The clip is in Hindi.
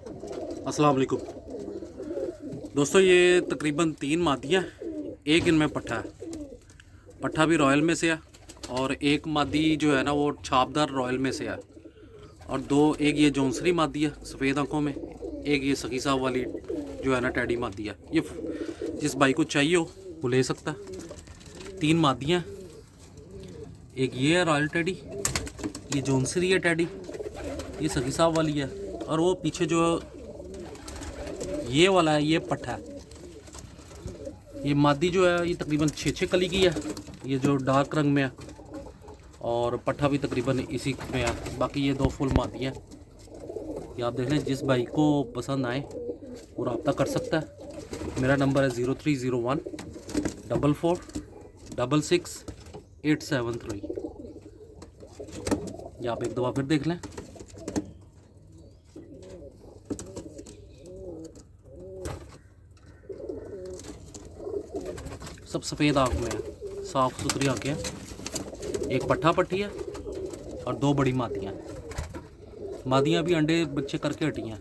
अस्सलाम वालेकुम दोस्तों, ये तकरीबन 3 मादियाँ, एक इनमें पट्ठा है। पट्ठा भी रॉयल में से है और एक मादी जो है ना वो छापदार रॉयल में से है। और एक ये जौनसरी मादी है सफ़ेद आंखों में, एक ये सखी साहब वाली जो है ना टैडी मादी है। ये जिस भाई को चाहिए हो वो ले सकता है। 3 मादियाँ, एक ये है रॉयल टैडी, ये जौनसरी है टैडी, ये सखी साहब वाली है, और वो पीछे जो ये वाला है ये पट्ठा है। ये मादी जो है ये तकरीबन 6 कली की है, ये जो डार्क रंग में है, और पट्ठा भी तकरीबन इसी में है। बाकी ये 2 फुल मादी हैं। ये आप देख लें, जिस भाई को पसंद आए वो रब्ता कर सकता है। मेरा नंबर है 0301 44 66 873। ये आप एक दफ़ा फिर देख लें। सब सफ़ेद आँख में है, साफ़ सुथरी आँखें हैं। एक पट्ठा पट्टी है और 2 बड़ी मादियाँ हैं। मादियाँ भी अंडे बच्चे करके हटी हैं।